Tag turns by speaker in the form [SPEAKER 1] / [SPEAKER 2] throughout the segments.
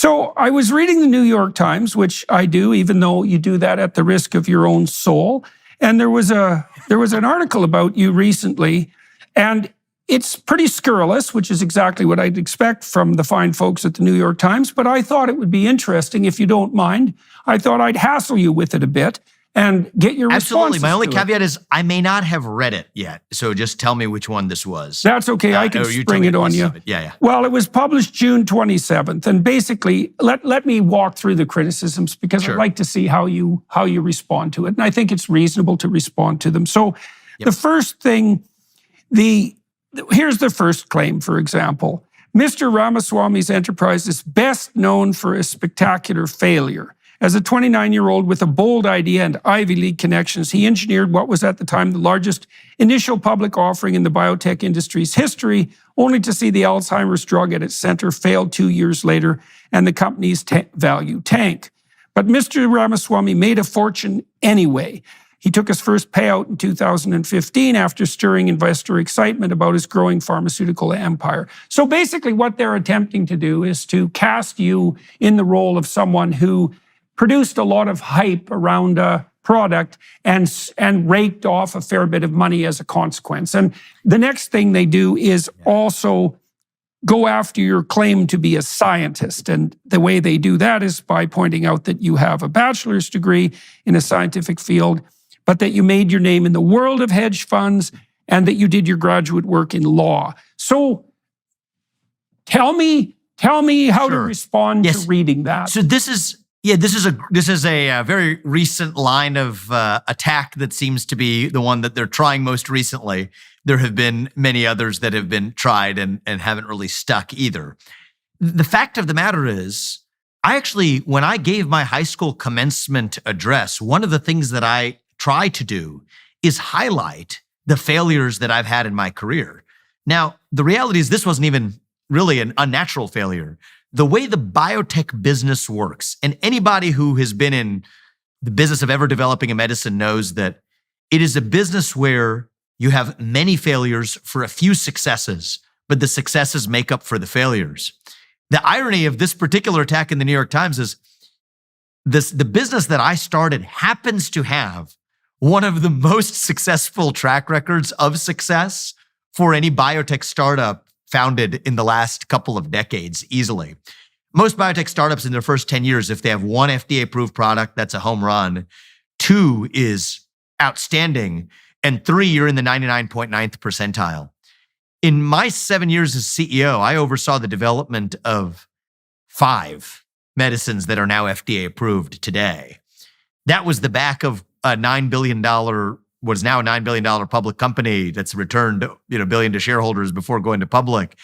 [SPEAKER 1] So I was reading the New York Times, which I do, even though you do that at the risk of your own soul. And there was an article about you recently, and it's pretty scurrilous, which is exactly what I'd expect from the fine folks at the New York Times. But I thought it would be interesting, if you don't mind. I thought I'd hassle you with it a bit and get your responses.
[SPEAKER 2] Absolutely. My only caveat is I may not have read it yet. So just tell me which one this was.
[SPEAKER 1] That's okay. I can spring it on you.
[SPEAKER 2] Yeah.
[SPEAKER 1] Well, it was published June 27th. And basically, let me walk through the criticisms because I'd like to see how you respond to it. And I think it's reasonable to respond to them. So the first thing, here's the first claim, for example. Mr. Ramaswamy's enterprise is best known for a spectacular failure. As a 29-year-old with a bold idea and Ivy League connections, he engineered what was at the time the largest initial public offering in the biotech industry's history, only to see the Alzheimer's drug at its center fail 2 years later and the company's value tank. But Mr. Ramaswamy made a fortune anyway. He took his first payout in 2015 after stirring investor excitement about his growing pharmaceutical empire. So basically what they're attempting to do is to cast you in the role of someone who produced a lot of hype around a product and raked off a fair bit of money as a consequence. And the next thing they do is also go after your claim to be a scientist. And the way they do that is by pointing out that you have a bachelor's degree in a scientific field, but that you made your name in the world of hedge funds and that you did your graduate work in law. So tell me how to respond to reading that.
[SPEAKER 2] So this is a very recent line of attack that seems to be the one that they're trying most recently. There have been many others that have been tried and haven't really stuck either. The fact of the matter is, when I gave my high school commencement address, one of the things that I try to do is highlight the failures that I've had in my career. Now, the reality is this wasn't even really an unnatural failure. The way the biotech business works, and anybody who has been in the business of ever developing a medicine knows that it is a business where you have many failures for a few successes, but the successes make up for the failures. The irony of this particular attack in the New York Times is the business that I started happens to have one of the most successful track records of success for any biotech startup founded in the last couple of decades, easily. Most biotech startups in their first 10 years, if they have one FDA-approved product, that's a home run. 2 is outstanding. And 3, you're in the 99.9th percentile. In my 7 years as CEO, I oversaw the development of 5 medicines that are now FDA-approved today. That was the back of a $9 billion what is now a $9 billion public company that's returned $1 billion to shareholders before going to public.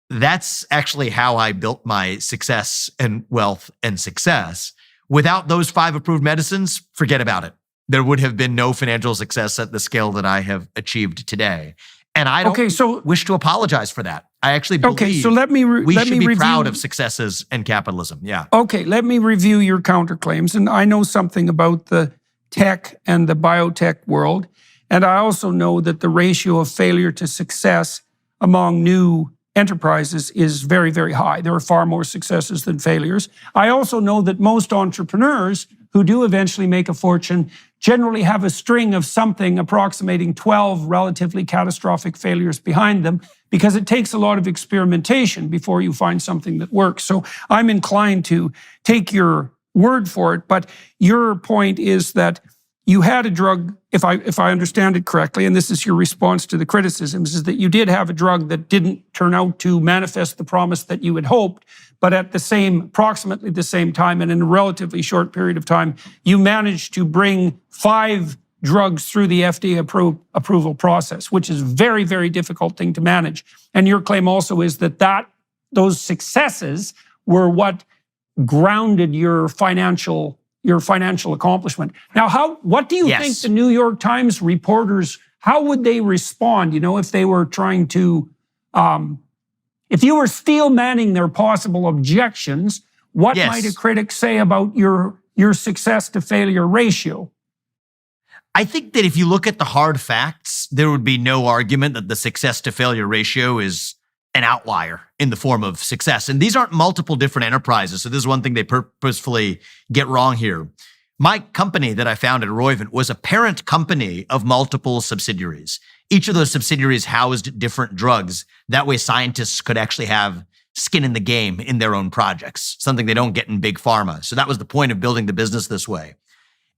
[SPEAKER 2] That's actually how I built my success and wealth and success. Without those 5 approved medicines, forget about it. There would have been no financial success at the scale that I have achieved today. And I don't wish to apologize for that. I actually believe we should be proud of successes and capitalism. Yeah.
[SPEAKER 1] Okay, let me review your counterclaims. And I know something about the tech and the biotech world. And I also know that the ratio of failure to success among new enterprises is very, very high. There are far more successes than failures. I also know that most entrepreneurs who do eventually make a fortune generally have a string of something approximating 12 relatively catastrophic failures behind them, because it takes a lot of experimentation before you find something that works. So I'm inclined to take your word for it, but your point is that you had a drug, if I understand it correctly, and this is your response to the criticisms, is that you did have a drug that didn't turn out to manifest the promise that you had hoped, but at approximately the same time and in a relatively short period of time, you managed to bring 5 drugs through the FDA approval process, which is a very, very difficult thing to manage. And your claim also is that those successes were what grounded your financial accomplishment. Now, what do you think the New York Times reporters, how would they respond, if they were trying to, if you were steel manning their possible objections, what might a critic say about your success to failure ratio?
[SPEAKER 2] I think that if you look at the hard facts, there would be no argument that the success to failure ratio is an outlier in the form of success. And these aren't multiple different enterprises. So this is one thing they purposefully get wrong here. My company that I founded, Roivant, was a parent company of multiple subsidiaries. Each of those subsidiaries housed different drugs. That way scientists could actually have skin in the game in their own projects, something they don't get in big pharma. So that was the point of building the business this way.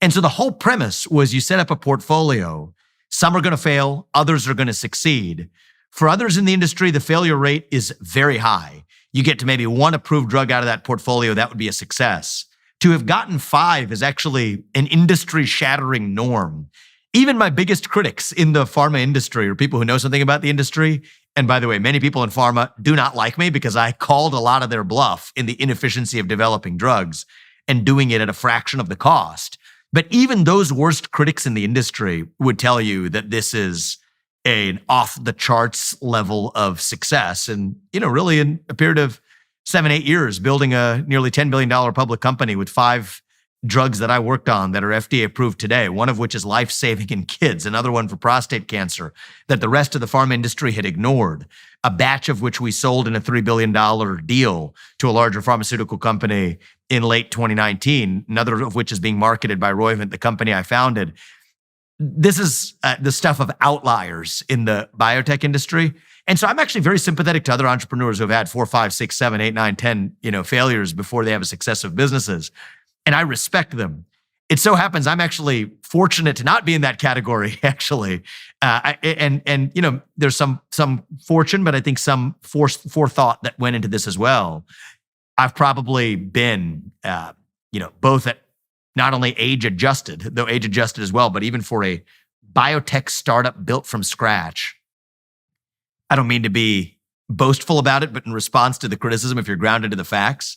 [SPEAKER 2] And so the whole premise was you set up a portfolio. Some are going to fail, others are going to succeed. For others in the industry, the failure rate is very high. You get to maybe one approved drug out of that portfolio, that would be a success. To have gotten 5 is actually an industry-shattering norm. Even my biggest critics in the pharma industry, or people who know something about the industry, and by the way, many people in pharma do not like me because I called a lot of their bluff in the inefficiency of developing drugs and doing it at a fraction of the cost. But even those worst critics in the industry would tell you that this is an off-the-charts level of success. And, really in a period of 7-8 years, building a nearly $10 billion public company with 5 drugs that I worked on that are FDA approved today, one of which is life-saving in kids, another one for prostate cancer that the rest of the pharma industry had ignored, a batch of which we sold in a $3 billion deal to a larger pharmaceutical company in late 2019, another of which is being marketed by Roivant, the company I founded. This is the stuff of outliers in the biotech industry. And so I'm actually very sympathetic to other entrepreneurs who have had 4, 5, 6, 7, 8, 9, 10, failures before they have a success of businesses. And I respect them. It so happens I'm actually fortunate to not be in that category, actually. There's some fortune, but I think some forethought that went into this as well. I've probably been, both at not only age-adjusted, though age-adjusted as well, but even for a biotech startup built from scratch. I don't mean to be boastful about it, but in response to the criticism, if you're grounded to the facts,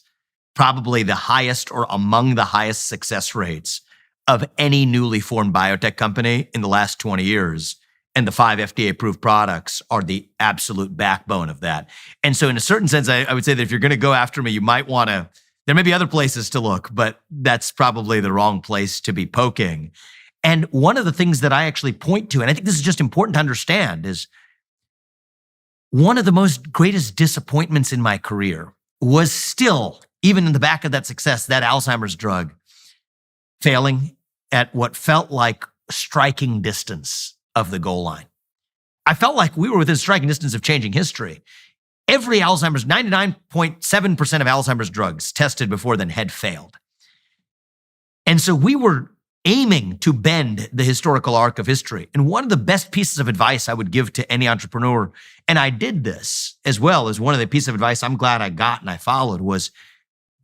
[SPEAKER 2] probably the highest or among the highest success rates of any newly formed biotech company in the last 20 years. And the 5 FDA-approved products are the absolute backbone of that. And so in a certain sense, I would say that if you're going to go after me, you might want to, there may be other places to look, but that's probably the wrong place to be poking. And one of the things that I actually point to, and I think this is just important to understand, is one of the most greatest disappointments in my career was still, even in the back of that success, that Alzheimer's drug failing at what felt like striking distance of the goal line. I felt like we were within striking distance of changing history. Every Alzheimer's, 99.7% of Alzheimer's drugs tested before then had failed. And so we were aiming to bend the historical arc of history. And one of the best pieces of advice I would give to any entrepreneur, and I did this as well as one of the pieces of advice I'm glad I got and I followed, was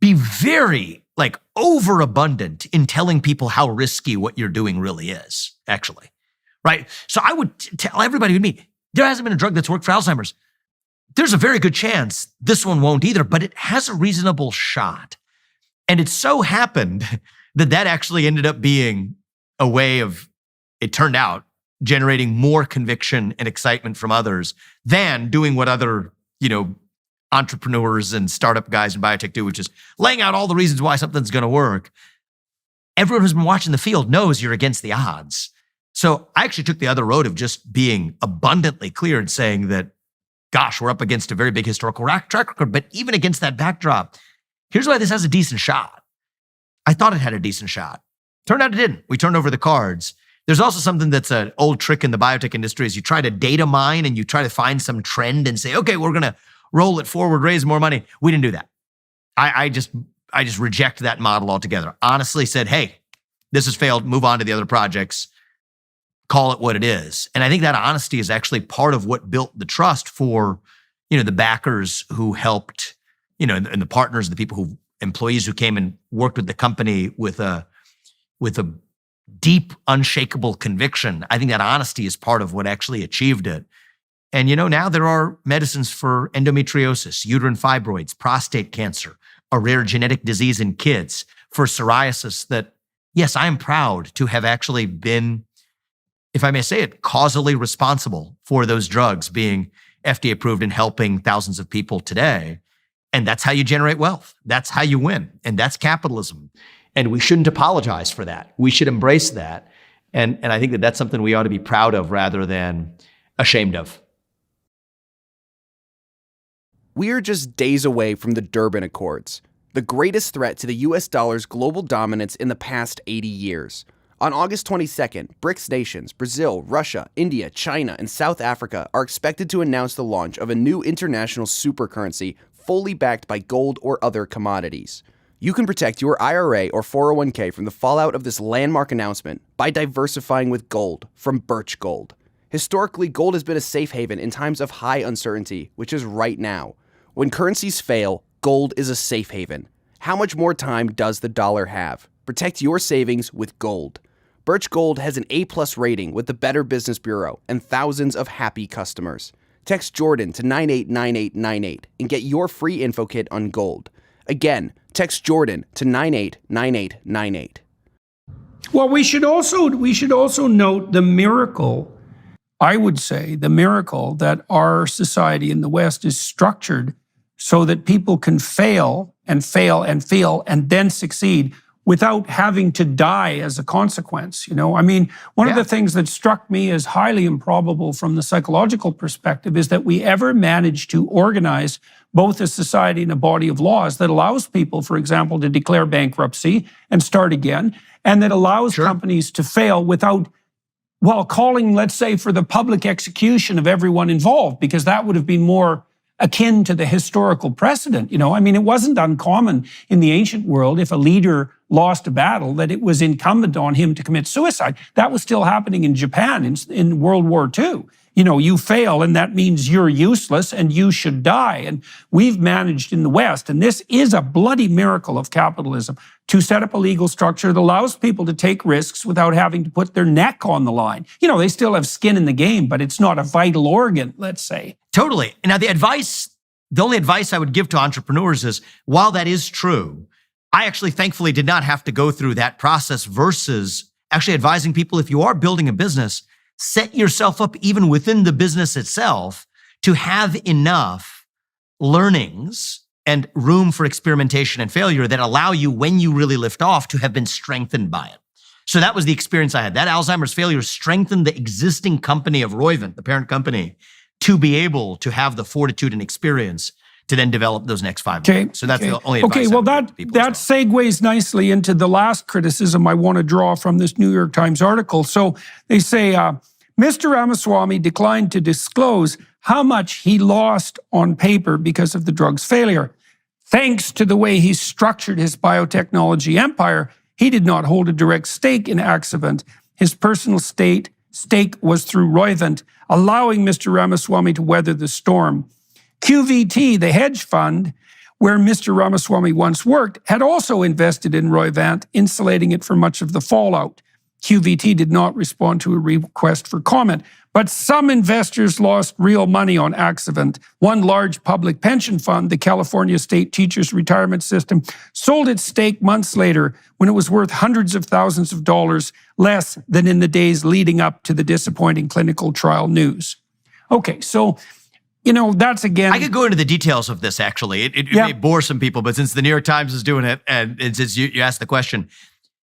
[SPEAKER 2] be very overabundant in telling people how risky what you're doing really is, actually. Right? So I would tell everybody who meet, there hasn't been a drug that's worked for Alzheimer's. There's a very good chance this one won't either, but it has a reasonable shot. And it so happened that actually ended up being a way of, it turned out, generating more conviction and excitement from others than doing what other, entrepreneurs and startup guys in biotech do, which is laying out all the reasons why something's going to work. Everyone who's been watching the field knows you're against the odds. So I actually took the other road of just being abundantly clear and saying that, gosh, we're up against a very big historical track record, but even against that backdrop, here's why this has a decent shot. I thought it had a decent shot. Turned out it didn't. We turned over the cards. There's also something that's an old trick in the biotech industry is you try to data mine and you try to find some trend and say, okay, we're going to roll it forward, raise more money. We didn't do that. I just reject that model altogether. Honestly said, hey, this has failed. Move on to the other projects. Call it what it is. And I think that honesty is actually part of what built the trust for, the backers who helped, and the partners, the people employees who came and worked with the company with a deep, unshakable conviction. I think that honesty is part of what actually achieved it. And now there are medicines for endometriosis, uterine fibroids, prostate cancer, a rare genetic disease in kids, for psoriasis that, yes, I am proud to have actually been, if I may say it, causally responsible for those drugs being FDA approved and helping thousands of people today. And that's how you generate wealth. That's how you win. And that's capitalism. And we shouldn't apologize for that. We should embrace that. And I think that that's something we ought to be proud of rather than ashamed of.
[SPEAKER 3] We are just days away from the Durban Accords, the greatest threat to the US dollar's global dominance in the past 80 years. On August 22nd, BRICS nations, Brazil, Russia, India, China, and South Africa are expected to announce the launch of a new international supercurrency fully backed by gold or other commodities. You can protect your IRA or 401k from the fallout of this landmark announcement by diversifying with gold from Birch Gold. Historically, gold has been a safe haven in times of high uncertainty, which is right now. When currencies fail, gold is a safe haven. How much more time does the dollar have? Protect your savings with gold. Birch Gold has an A+ rating with the Better Business Bureau and thousands of happy customers. Text Jordan to 989898 and get your free info kit on gold. Again, text Jordan to 989898.
[SPEAKER 1] Well, we should also note the miracle, I would say, the miracle that our society in the West is structured so that people can fail and fail and fail and then succeed without having to die as a consequence. I mean, one of the things that struck me as highly improbable from the psychological perspective is that we ever managed to organize both a society and a body of laws that allows people, for example, to declare bankruptcy and start again, and that allows companies to fail without, calling, let's say, for the public execution of everyone involved, because that would have been more akin to the historical precedent. I mean, it wasn't uncommon in the ancient world if a leader lost a battle that it was incumbent on him to commit suicide. That was still happening in Japan in World War II. You fail and that means you're useless and you should die. And we've managed in the West, and this is a bloody miracle of capitalism, to set up a legal structure that allows people to take risks without having to put their neck on the line. They still have skin in the game, but it's not a vital organ, let's say.
[SPEAKER 2] Totally. Now, the only advice I would give to entrepreneurs is, while that is true, I actually thankfully did not have to go through that process, versus actually advising people, if you are building a business, set yourself up even within the business itself to have enough learnings and room for experimentation and failure that allow you, when you really lift off, to have been strengthened by it. So that was the experience I had. That Alzheimer's failure strengthened the existing company of Roivant, the parent company, to be able to have the fortitude and experience to then develop those next 5 years. So that's the only advice I would give to people.
[SPEAKER 1] That segues nicely into the last criticism I want to draw from this New York Times article. So they say, Mr. Ramaswamy declined to disclose how much he lost on paper because of the drug's failure. Thanks to the way he structured his biotechnology empire, he did not hold a direct stake in Accivent. His personal stake was through Roivant, allowing Mr. Ramaswamy to weather the storm. QVT, the hedge fund where Mr. Ramaswamy once worked, had also invested in Roivant, insulating it from much of the fallout. QVT did not respond to a request for comment, but some investors lost real money on Accivent. One large public pension fund, the California State Teachers Retirement System, sold its stake months later when it was worth hundreds of thousands of dollars less than in the days leading up to the disappointing clinical trial news. Okay, so that's again.
[SPEAKER 2] I could go into the details of this, actually. It may bore some people, but since the New York Times is doing it, and since you asked the question,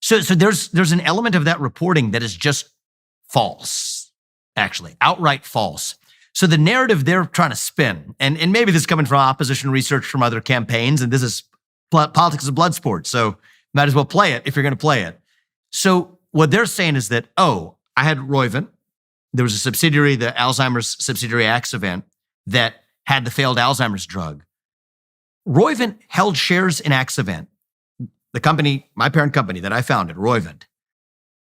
[SPEAKER 2] so there's an element of that reporting that is just false, actually, outright false. So the narrative they're trying to spin, and maybe this is coming from opposition research from other campaigns, and this is politics is a blood sport, so might as well play it if you're going to play it. So what they're saying is that, I had Roivant. There was a subsidiary, the Alzheimer's subsidiary Accivent, that had the failed Alzheimer's drug. Roivant held shares in Accivent. The company, my parent company that I founded, Roivant,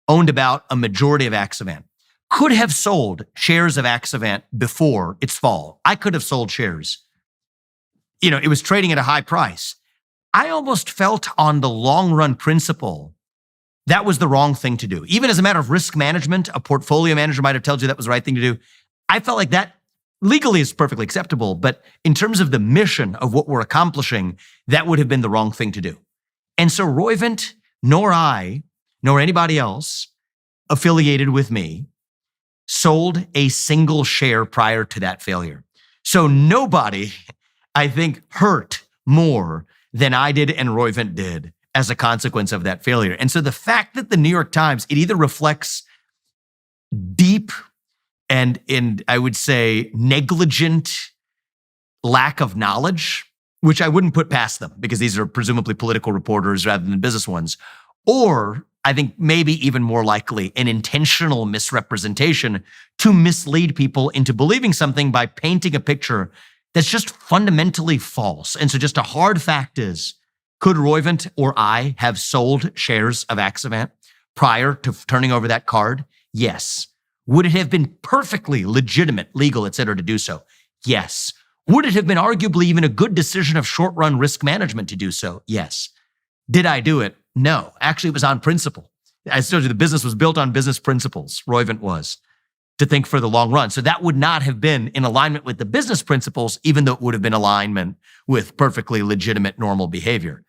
[SPEAKER 2] owned about a majority of Accivent. Could have sold shares of Accivent before its fall. I could have sold shares. It was trading at a high price. I almost felt, on the long run principle, that was the wrong thing to do. Even as a matter of risk management, a portfolio manager might have told you that was the right thing to do. I felt like that legally is perfectly acceptable, but in terms of the mission of what we're accomplishing, that would have been the wrong thing to do. And so Roivant, nor I, nor anybody else affiliated with me, sold a single share prior to that failure. So nobody, I think, hurt more than I did and Roivant did as a consequence of that failure. And so the fact that the New York Times, it either reflects deep and I would say negligent lack of knowledge, which I wouldn't put past them because these are presumably political reporters rather than business ones, or I think maybe even more likely an intentional misrepresentation to mislead people into believing something by painting a picture that's just fundamentally false. And so just a hard fact is, could Roivant or I have sold shares of Axovant prior to turning over that card? Yes. Would it have been perfectly legitimate, legal, et cetera, to do so? Yes. Would it have been arguably even a good decision of short-run risk management to do so? Yes. Did I do it? No. Actually, it was on principle. I told you the business was built on business principles. Roivant was, to think for the long run. So that would not have been in alignment with the business principles, even though it would have been alignment with perfectly legitimate normal behavior.